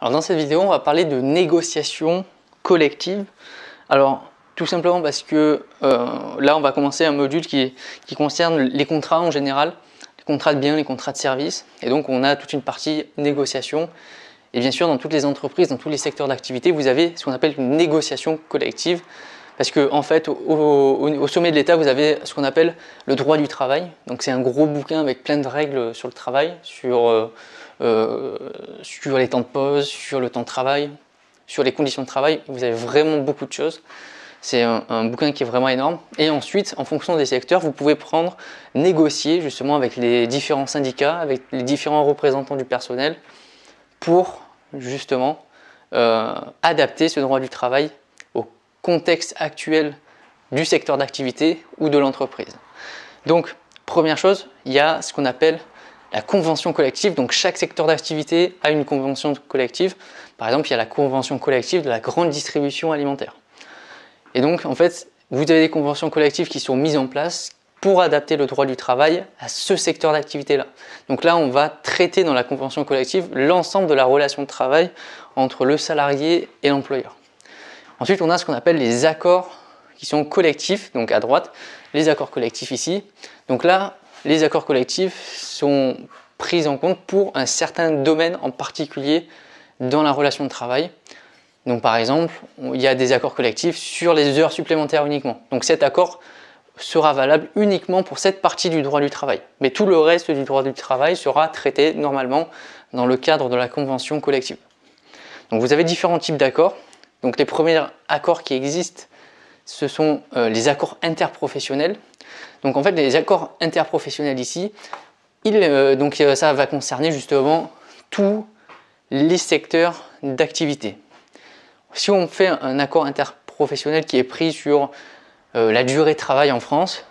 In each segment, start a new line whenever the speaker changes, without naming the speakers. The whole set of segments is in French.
Alors dans cette vidéo, on va parler de négociation collective. Alors tout simplement parce que là, on va commencer un module qui concerne les contrats en général, les contrats de biens, les contrats de services. Et donc on a toute une partie négociation. Et bien sûr, dans toutes les entreprises, dans tous les secteurs d'activité, vous avez ce qu'on appelle une négociation collective. Parce que en fait, au sommet de l'État, vous avez ce qu'on appelle le droit du travail. Donc c'est un gros bouquin avec plein de règles sur le travail, sur les temps de pause, sur le temps de travail, sur les conditions de travail. Vous avez vraiment beaucoup de choses. C'est un bouquin qui est vraiment énorme. Et ensuite, en fonction des secteurs, vous pouvez négocier justement avec les différents syndicats, avec les différents représentants du personnel pour justement adapter ce droit du travail au contexte actuel du secteur d'activité ou de l'entreprise. Donc, première chose, il y a ce qu'on appelle la convention collective. Donc, chaque secteur d'activité a une convention collective. Par exemple, il y a la convention collective de la grande distribution alimentaire. Et donc, en fait, vous avez des conventions collectives qui sont mises en place pour adapter le droit du travail à ce secteur d'activité-là. Donc là, on va traiter dans la convention collective l'ensemble de la relation de travail entre le salarié et l'employeur. Ensuite, on a ce qu'on appelle les accords qui sont collectifs, donc à droite, les accords collectifs ici. Donc là, les accords collectifs sont pris en compte pour un certain domaine en particulier dans la relation de travail. Donc par exemple, il y a des accords collectifs sur les heures supplémentaires uniquement. Donc cet accord sera valable uniquement pour cette partie du droit du travail. Mais tout le reste du droit du travail sera traité normalement dans le cadre de la convention collective. Donc vous avez différents types d'accords. Donc les premiers accords qui existent, ce sont les accords interprofessionnels. Donc en fait, les accords interprofessionnels ici, ça va concerner justement tous les secteurs d'activité. Si on fait un accord interprofessionnel qui est pris sur la durée de travail en France,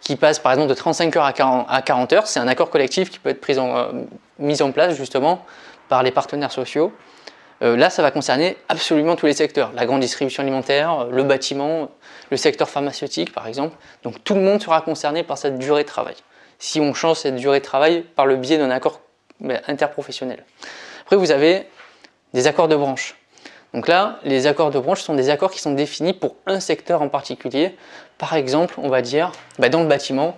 qui passe par exemple de 35 heures à 40 heures, c'est un accord collectif qui peut être mis en place justement par les partenaires sociaux. Là, ça va concerner absolument tous les secteurs, la grande distribution alimentaire, le bâtiment, le secteur pharmaceutique par exemple. Donc tout le monde sera concerné par cette durée de travail, si on change cette durée de travail par le biais d'un accord interprofessionnel. Après, vous avez des accords de branche. Donc là, les accords de branche sont des accords qui sont définis pour un secteur en particulier. Par exemple, on va dire, dans le bâtiment,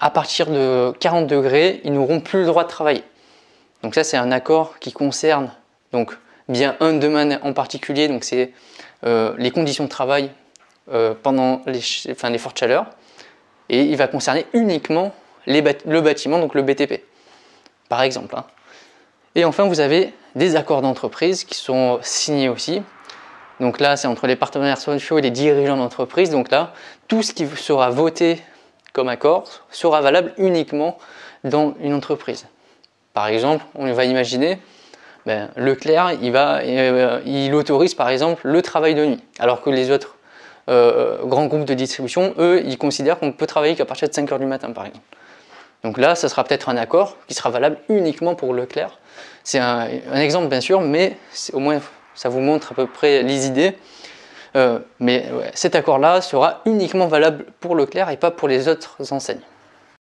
à partir de 40 degrés, ils n'auront plus le droit de travailler. Donc ça, c'est un accord qui concerne donc bien un domaine en particulier, donc c'est les conditions de travail pendant les fortes chaleurs. Et il va concerner uniquement le bâtiment, donc le BTP, par exemple. Et enfin, vous avez des accords d'entreprise qui sont signés aussi. Donc là, c'est entre les partenaires sociaux et les dirigeants d'entreprise. Donc là, tout ce qui sera voté comme accord sera valable uniquement dans une entreprise. Par exemple, on va imaginer, Leclerc, il autorise par exemple le travail de nuit, alors que les autres grands groupes de distribution, eux, ils considèrent qu'on ne peut travailler qu'à partir de 5 heures du matin, par exemple. Donc là, ça sera peut-être un accord qui sera valable uniquement pour Leclerc. C'est un exemple bien sûr, mais au moins ça vous montre à peu près les idées. Cet accord-là sera uniquement valable pour Leclerc et pas pour les autres enseignes.